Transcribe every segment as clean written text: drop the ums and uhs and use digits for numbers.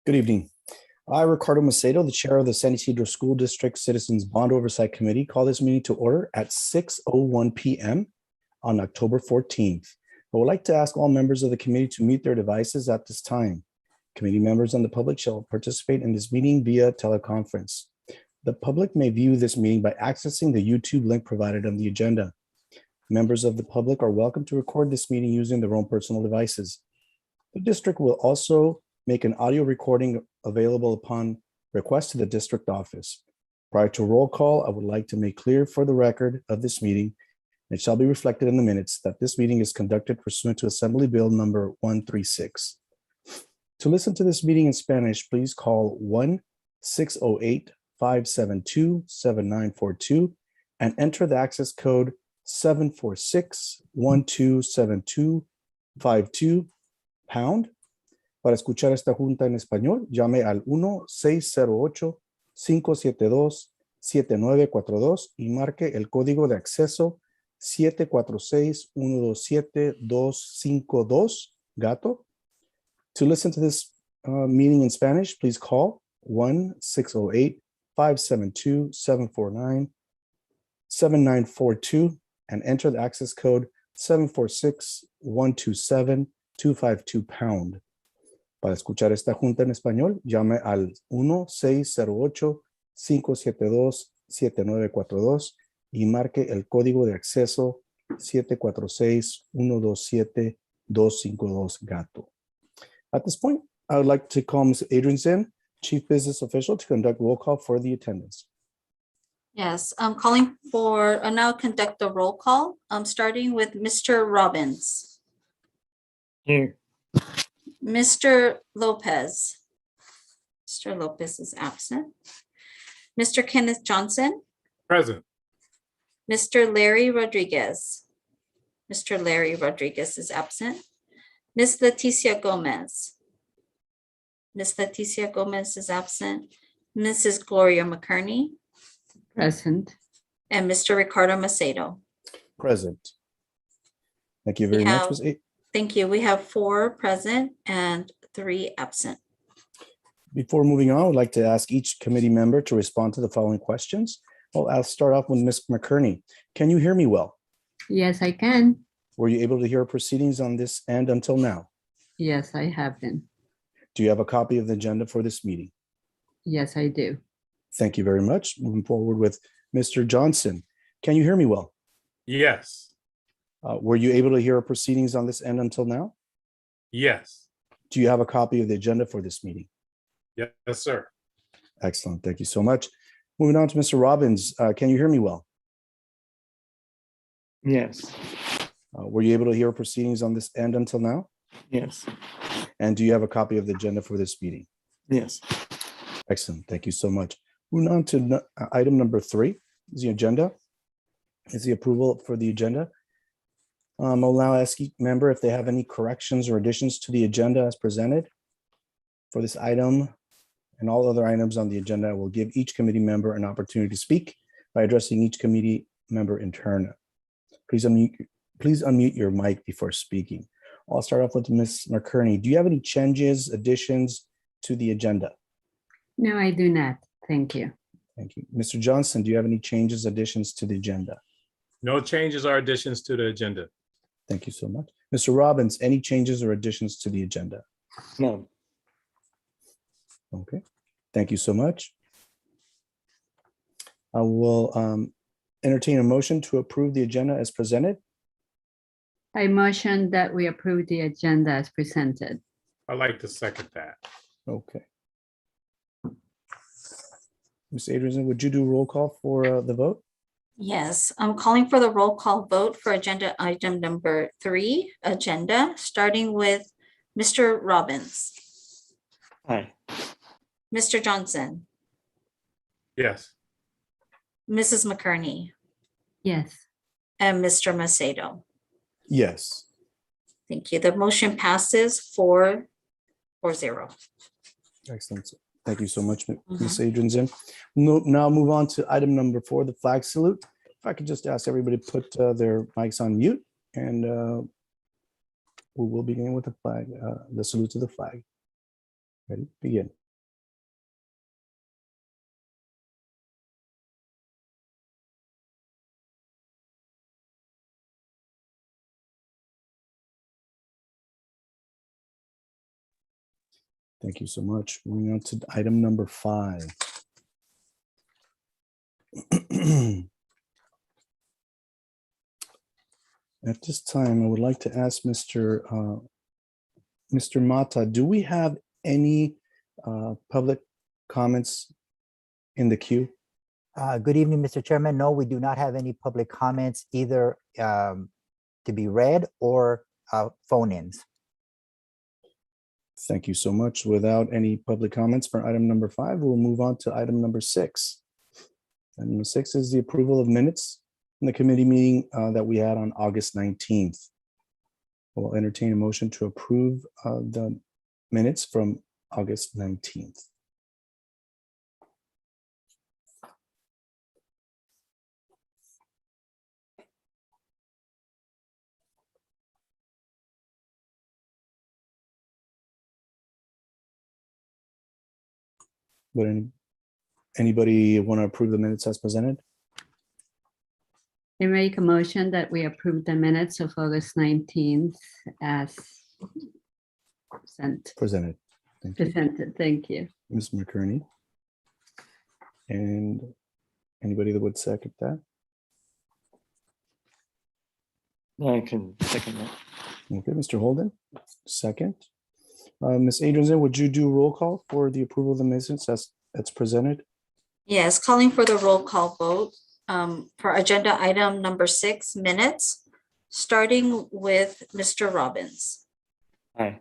Good evening. I, Ricardo Macedo, the Chair of the San Ysidro School District Citizens Bond Oversight Committee, call this meeting to order at 6:01 p.m. on October 14th. I would like to ask all members of the committee to mute their devices at this time. Committee members and the public shall participate in this meeting via teleconference. The public may view this meeting by accessing the YouTube link provided on the agenda. Members of the public are welcome to record this meeting using their own personal devices. The district will also make an audio recording available upon request to the district office. Prior to roll call, I would like to make clear for the record of this meeting, it shall be reflected in the minutes that this meeting is conducted pursuant to Assembly Bill number 136. To listen to this meeting in Spanish, please call 1-608-572-7942 and enter the access code 746-1272-52 pound. Para escuchar esta junta en español, llame al 1-608-572-7942 y marque el código de acceso 746-127-252 gato. To listen to this meeting in Spanish, please call 1-608-572-7942 and enter the access code 746-127-252 pound. Para escuchar esta junta en español, llame al 1-608-572-7942 y marque el código de acceso 746-127-252 gato. At this point, I would like to call Ms. Adrian, Chief Business Official, to conduct roll call for the attendance. Yes, I'm calling for, now conduct the roll call. I'm starting with Mr. Robbins. Here. Mr. Lopez. Mr. Lopez is absent. Mr. Kenneth Johnson. Present. Mr. Larry Rodriguez. Mr. Larry Rodriguez is absent. Ms. Leticia Gomez. Ms. Leticia Gomez is absent. Mrs. Gloria McCurney. Present. And Mr. Ricardo Macedo. Present. Thank you very much, Ms. A. Thank you. We have 4 present and 3 absent. Before moving on, I would like to ask each committee member to respond to the following questions. Well, I'll start off with Ms. McCurney. Can you hear me well? Yes, I can. Were you able to hear proceedings on this end until now? Yes, I have been. Do you have a copy of the agenda for this meeting? Yes, I do. Thank you very much. Moving forward with Mr. Johnson. Can you hear me well? Yes. Were you able to hear proceedings on this end until now? Yes. Do you have a copy of the agenda for this meeting? Yes, sir. Excellent. Thank you so much. Moving on to Mr. Robbins. Can you hear me well? Yes. Were you able to hear proceedings on this end until now? Yes. And do you have a copy of the agenda for this meeting? Yes. Excellent. Thank you so much. Moving on to item number 3 is the agenda. Is the approval for the agenda. I'll now ask each member if they have any corrections or additions to the agenda as presented. For this item and all other items on the agenda, I will give each committee member an opportunity to speak by addressing each committee member in turn. Please unmute your mic before speaking. I'll start off with Ms. McCurney. Do you have any changes, additions to the agenda? No, I do not. Thank you. Thank you. Mr. Johnson, do you have any changes, additions to the agenda? No changes or additions to the agenda. Thank you so much. Mr. Robbins, any changes or additions to the agenda? No. Okay, thank you so much. I will entertain a motion to approve the agenda as presented. I motion that we approve the agenda as presented. I'd like to second that. Okay. Ms. Adrian, would you do roll call for the vote? Yes, I'm calling for the roll call vote for agenda item number 3, agenda, starting with Mr. Robbins. Aye. Mr. Johnson. Yes. Mrs. McCurney. Yes. And Mr. Macedo. Yes. Thank you. The motion passes 4-0. Excellent. Thank you so much, Ms. Adrian. Now move on to item number 4, the flag salute. If I could just ask everybody to put their mics on mute, and we will begin with the flag, the salute to the flag. Ready? Begin. Thank you so much. Moving on to item number 5. At this time, I would like to ask Mr. Mata, do we have any public comments in the queue? Good evening, Mr. Chairman. No, we do not have any public comments either to be read or phone-ins. Thank you so much. Without any public comments for item number 5, we'll move on to item number 6. Item number 6 is the approval of minutes in the committee meeting that we had on August 19th. We'll entertain a motion to approve the minutes from August 19th. Would anybody want to approve the minutes as presented? I make a motion that we approve the minutes of August 19th as Presented. Thank you. presented. Thank you. Ms. McCurney. And anybody that would second that? I can second that. Okay, Mr. Holden, second. Ms. Adrianson, would you do roll call for the approval of the minutes that's presented? Yes, calling for the roll call vote for agenda item number 6, minutes, starting with Mr. Robbins, Aye.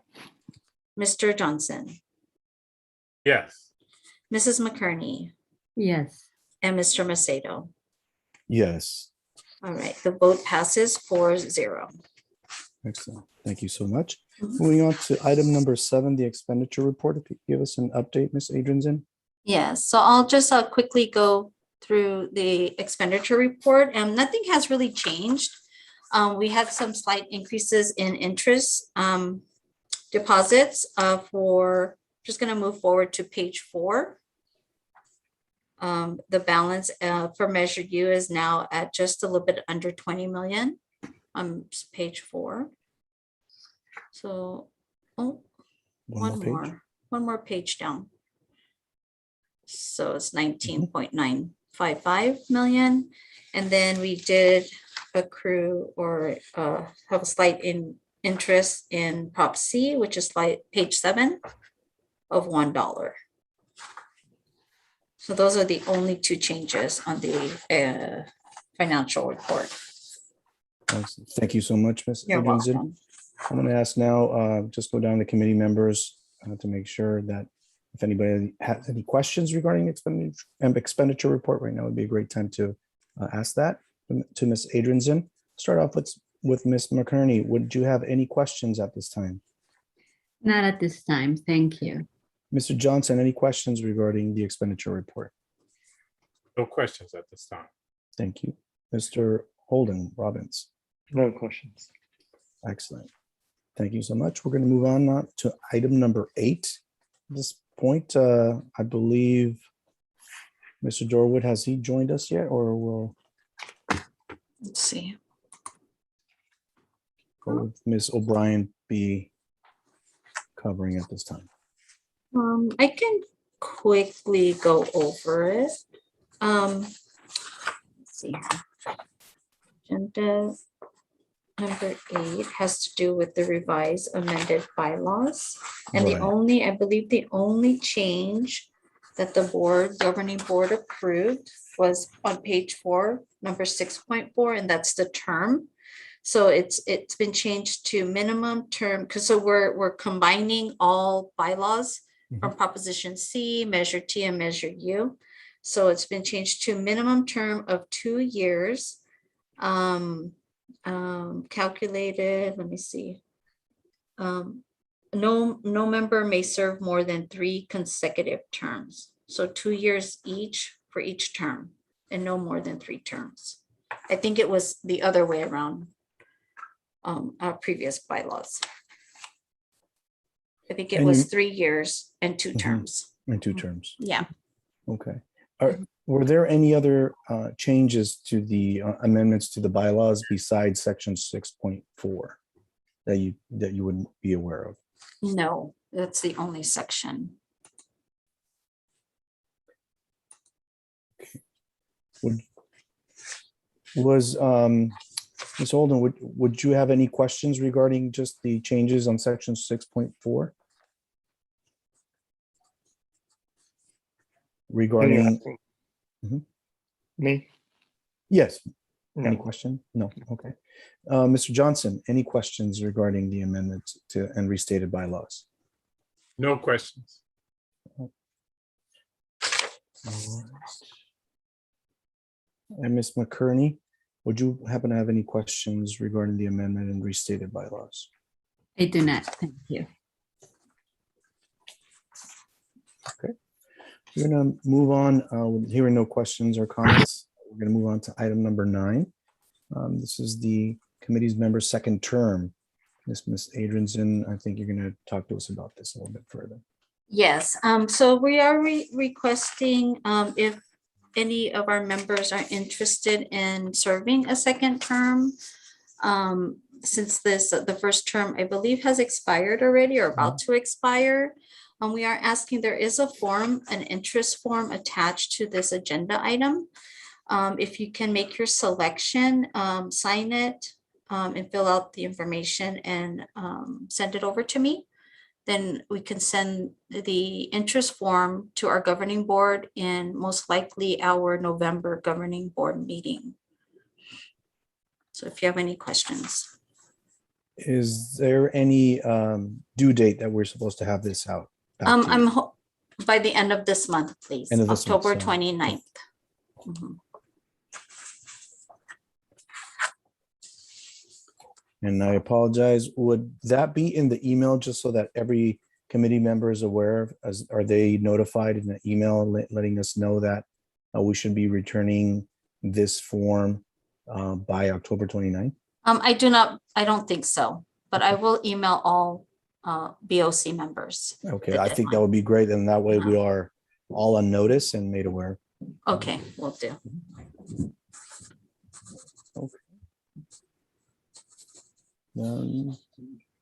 Mr. Johnson, Yes. Mrs. McCurney, Yes. and Mr. Macedo. Yes. All right, the vote passes 4-0. Excellent. Thank you so much. Mhm. Moving on to item number 7, the expenditure report. If you could give us an update, Ms. Adrianson. Yes, so I'll just quickly go through the expenditure report, and nothing has really changed. We had some slight increases in interest deposits for, just going to move forward to page 4. The balance for Measure U is now at just a little bit under 20 million on page 4. So, one more page down. So it's 19.955 million. And then we did accrue or have a slight interest in Prop C, which is page 7 of $1. So those are the only 2 changes on the financial report. Excellent. Thank you so much, Ms. You're Adrianson. welcome. I'm going to ask now, just go down the committee members to make sure that if anybody has any questions regarding expenditure report right now would be a great time to ask that to Ms. Adrianson. Start off with Ms. McCurney. Would you have any questions at this time? Not at this time. Thank you. Mr. Johnson, any questions regarding the expenditure report? No questions at this time. Thank you. Mr. Holden Robbins. No questions. Excellent. Thank you so much. We're going to move on now to item number 8. At this point, I believe Mr. Dorwood, has he joined us yet, or will Let's see. Ms. O'Brien be covering at this time? I can quickly go over it. Let's see. Agenda number 8 has to do with the revised amended bylaws. And Right. I believe the only change that the governing board approved was on page 4, number 6.4, and that's the term. So it's been changed to minimum term, because so we're combining all bylaws from Proposition C, Measure T, and Measure U. So it's been changed to minimum term of 2 years. Calculated, let me see. No member may serve more than 3 consecutive terms. So 2 years each for each term and no more than 3 terms. I think it was the other way around our previous bylaws. I think it And was you- 3 years and 2 Mhm. terms. In 2 terms. Yeah. Okay. Were there any other changes to the amendments to the bylaws besides section 6.4 that you would be aware of? No, that's the only section. Was Ms. Holden, would you have any questions regarding just the changes on section 6.4? Regarding, Mhm. Me? yes, any No. question? No, okay. Mr. Johnson, any questions regarding the amendments to and restated bylaws? No questions. And Ms. McCurney, would you happen to have any questions regarding the amendment and restated bylaws? I do not, thank you. We're gonna move on, hearing no questions or comments. We're gonna move on to item number 9. This is the committee's member's second term. Ms. Adrianson, I think you're gonna talk to us about this a little bit further. Yes, so we are requesting if any of our members are interested in serving a second term. Since the first term, I believe, has expired already or about to expire. We are asking, there is a form, an interest form attached to this agenda item. If you can make your selection, sign it, and fill out the information and send it over to me, then we can send the interest form to our governing board in most likely our November governing board meeting. So if you have any questions. Is there any due date that we're supposed to have this out? back to you? By the end of this month, please, End of this month, October so- 29th. Mhm. And I apologize, would that be in the email just so that every committee member is aware of, are they notified in the email letting us know that we should be returning this form by October 29th? I don't think so, but I will email all BOC members. Okay, the I think that deadline. would be great, and that way we Uh-huh. are all on notice and made aware. Okay, will do.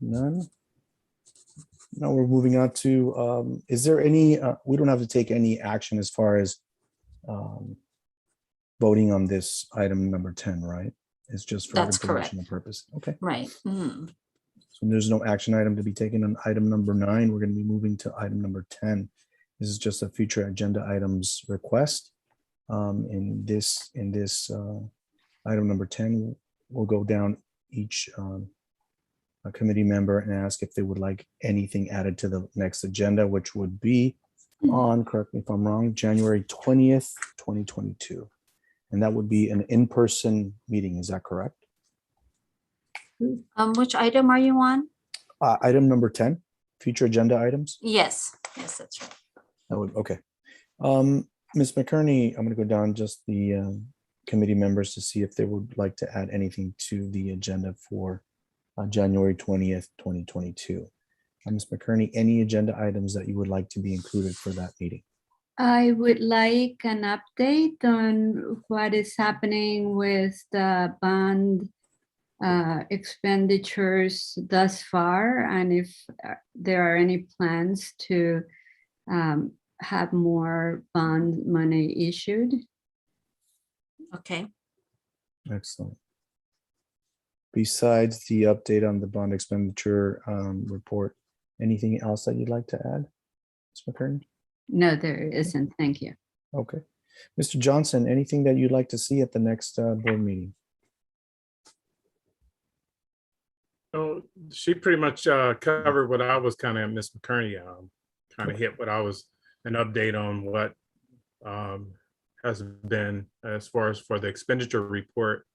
None. Now we're moving on to, is there any, we don't have to take any action as far as voting on this item number 10, right? It's just for That's correct. informational purpose. Okay, Right. Mhm. so there's no action item to be taken on item number 9. We're going to be moving to item number 10. This is just a future agenda items request. In this item number 10, we'll go down each a committee member and ask if they would like anything added to the next agenda, which would be on, correct me if I'm wrong, January 20th, 2022. And that would be an in-person meeting. Is that correct? Which item are you on? Item number 10, future agenda items. Yes, that's right. That would, okay. Ms. McCurney, I'm going to go down just the committee members to see if they would like to add anything to the agenda for January 20th, 2022. Ms. McCurney, any agenda items that you would like to be included for that meeting? I would like an update on what is happening with the bond expenditures thus far, and if there are any plans to have more bond money issued. Okay. Excellent. Besides the update on the bond expenditure report, anything else that you'd like to add, Ms. McCurney? No, there isn't. Thank you. Okay. Mr. Johnson, anything that you'd like to see at the next board meeting? Oh, she pretty much covered what I was kind of, Ms. McCurney kind of hit what I was, an update on what has been as far as for the expenditure report.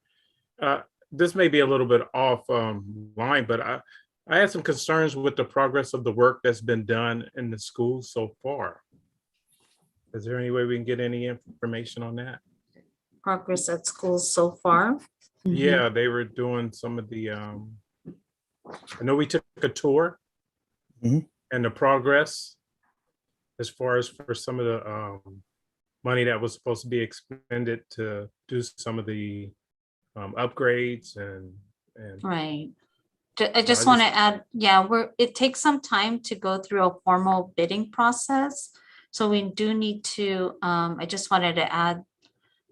This may be a little bit off line, but I had some concerns with the progress of the work that's been done in the schools so far. Is there any way we can get any information on that? Progress at schools so far. Yeah, they were doing some of the, I know we took a tour Mhm. and the progress as far as for some of the money that was supposed to be expended to do some of the upgrades and Right. I just I want to just- add, yeah, it takes some time to go through a formal bidding process. So we do need to, I just wanted to add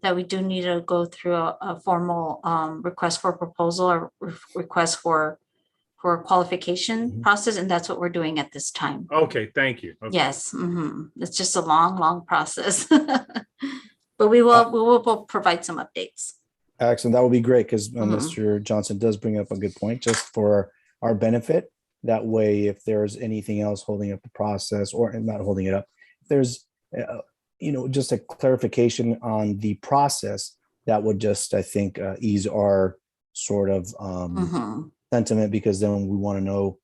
that we do need to go through a formal request for proposal or request for qualification Mhm. process, and that's what we're doing at this time. Okay, thank you. Okay. Yes, it's just a long process. But we will provide some updates. Excellent. That would be great because Mhm. Mr. Johnson does bring up a good point just for our benefit. That way, if there's anything else holding up the process or not holding it up, if there's, just a clarification on the process, that would just, I think, ease our sort of Mhm. sentiment, because then we want to know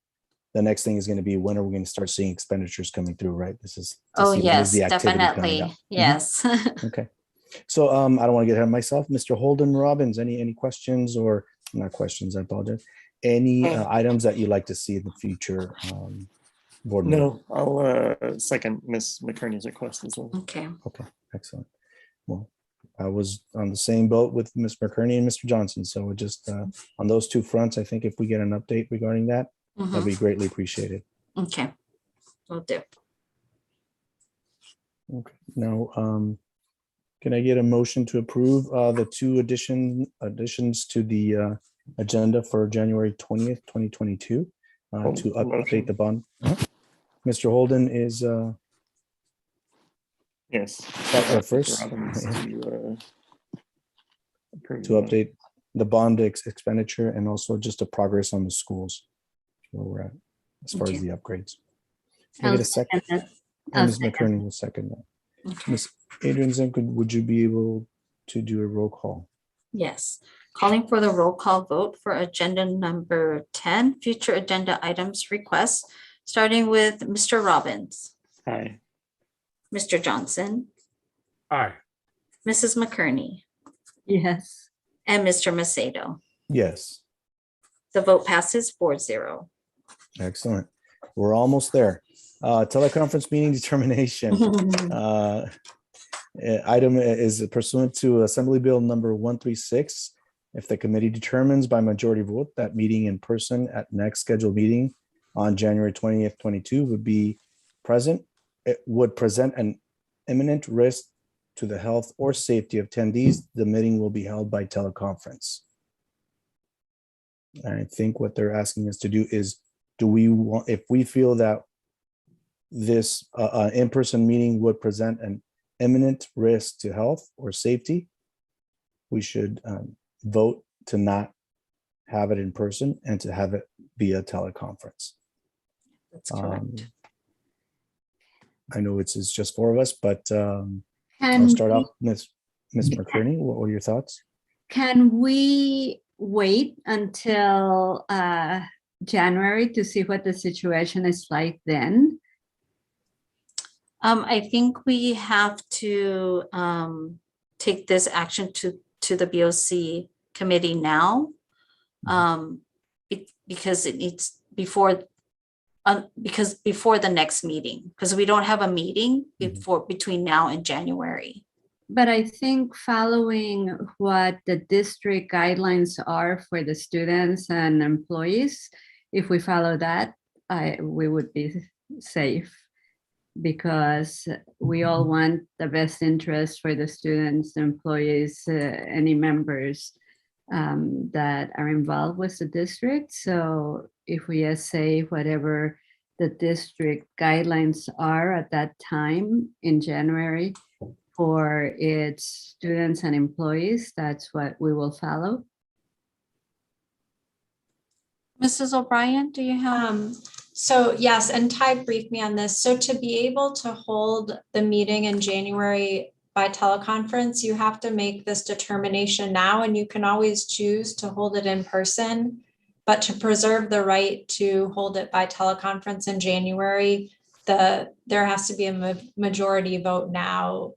the next thing is going to be, when are we going to start seeing expenditures coming through, right? This is to Oh, see when is yes, the activity coming definitely. up. Yes. Okay. So I don't want to get ahead of myself. Mr. Holden Robbins, any questions or not questions? I apologize. Any items that you'd like to see in the future board meeting? No, I'll second Ms. McCurney's request as well. Okay. Okay, excellent. Well, I was on the same boat with Ms. McCurney and Mr. Johnson. So just on those two fronts, I think if we get an update regarding that, that'd Mhm. be greatly appreciated. Okay. Will do. Okay. Now, can I get a motion to approve the two additions to the agenda for January 20th, 2022 to Motion. update the bond? Mr. Holden is Yes. Mr. Mr. Robbins Robbins approve to update the bond expenditure and also just a progress on the schools where we're at as far as Okay. the upgrades. Can I I'll get a second? second that. And I'll Ms. second. McCurney will second that. Okay. Ms. Adrian Zimkin, would you be able to do a roll call? Yes. Calling for the roll call vote for agenda number 10, future agenda items requests, starting with Mr. Robbins, Aye. Mr. Johnson, Aye. Mrs. McCurney, Yes. and Mr. Macedo. Yes, The vote passes 4-0. excellent. We're almost there. Teleconference meeting determination. Item is pursuant to Assembly Bill number 136. If the committee determines by majority vote that meeting in person at next scheduled meeting on January 20th, 22 would be present, it would present an imminent risk to the health or safety of attendees, the meeting will be held by teleconference. And I think what they're asking us to do is, do we want, if we feel that this in-person meeting would present an imminent risk to health or safety, we should vote to not have it in person and to have it via teleconference. That's correct. I know it's just four of us, but I'll Can start we- off, Ms. McCurney. What were your thoughts? Can we wait until January to see what the situation is like then? I think we have to take this action to the BOC committee now. Because it needs before the next meeting, because we don't have a meeting between now and January. But I think following what the district guidelines are for the students and employees, if we follow that, we would be safe, because we all want the best interest for the students, employees, any members that are involved with the district. So if we say whatever the district guidelines are at that time in January for its students and employees, that's what we will follow. Mrs. O'Brien, do you have? So yes, and Ty briefed me on this. So to be able to hold the meeting in January by teleconference, you have to make this determination now, and you can always choose to hold it in person. But to preserve the right to hold it by teleconference in January, there has to be a majority vote now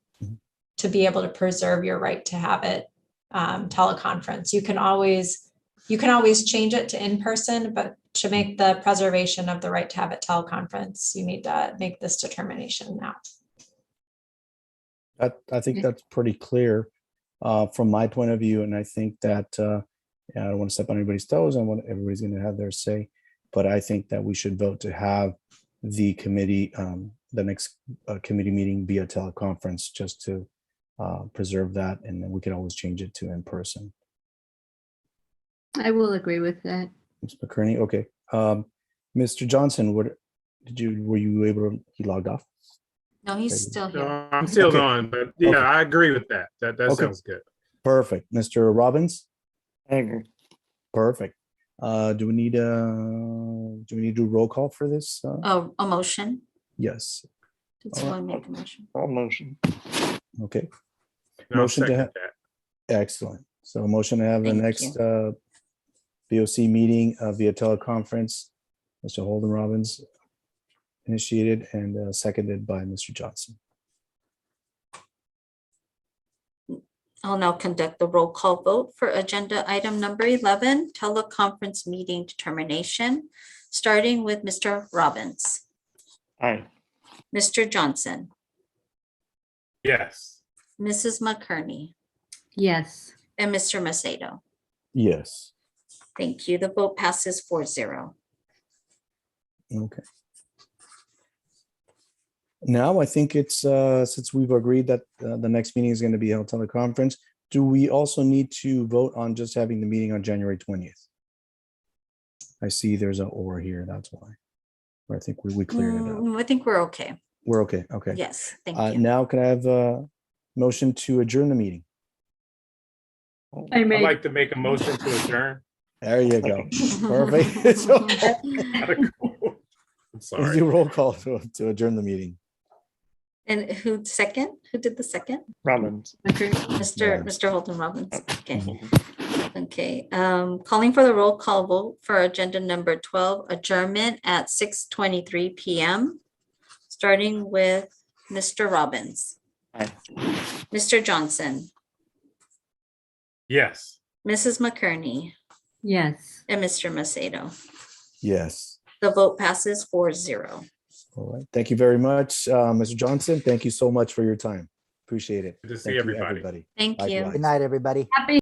to be able to preserve your right to have it teleconference. You can always You can always change it to in-person, but to make the preservation of the right to have a teleconference, you need to make this determination now. I think that's pretty clear from my point of view, and I think that I don't want to step on anybody's toes. I want everybody's going to have their say, but I think that we should vote to have the committee, the next committee meeting via teleconference, just to preserve that, and then we can always change it to in person. I will agree with that. Ms. McCurney, okay. Mr. Johnson, were you able to? He logged off. No, he's still No, here. I'm still Okay. on, but yeah, Okay. I agree with that. That Okay. sounds good. Perfect. Mr. Robbins. I agree. Perfect. Do we need to do roll call for this? A motion. Yes. Did someone make a motion? All motion. Okay. And I'll Motion to second ha- that. Excellent. So a motion to have the Thank next BOC meeting via teleconference. Mr. Holden Robbins initiated and seconded by Mr. Johnson. I'll now conduct the roll call vote for agenda item number 11, teleconference meeting determination, starting with Mr. Robbins, Aye. Mr. Johnson, Yes. Mrs. McCurney, Yes. and Mr. Macedo. Yes. Thank you. The vote passes 4-0. Okay. Now I think it's since we've agreed that the next meeting is going to be held teleconference, do we also need to vote on just having the meeting on January 20th? I see there's an or here, that's why. Or I think we cleared it up. I think we're okay. We're okay, okay. Yes, thank you. Now can I have a motion to adjourn the meeting? I I'd made, like to make a motion to adjourn. There you go. Perfect. So, I'm sorry. do roll call to adjourn the meeting. And who second? Who did the second? Robbins. Mr. Holden Robbins. Okay. Mhm. Okay, calling for the roll call vote for agenda number 12, adjournment at 6:23 PM. Starting with Mr. Robbins, Aye. Mr. Johnson, Yes. Mrs. McCurney, yes. and Mr. Macedo. Yes. The vote passes 4-0. All right. Thank you very much, Mr. Johnson. Thank you so much for your time. Appreciate it. Good to see Thank you, everybody. Thank you. Likewise. Good night, everybody. Happy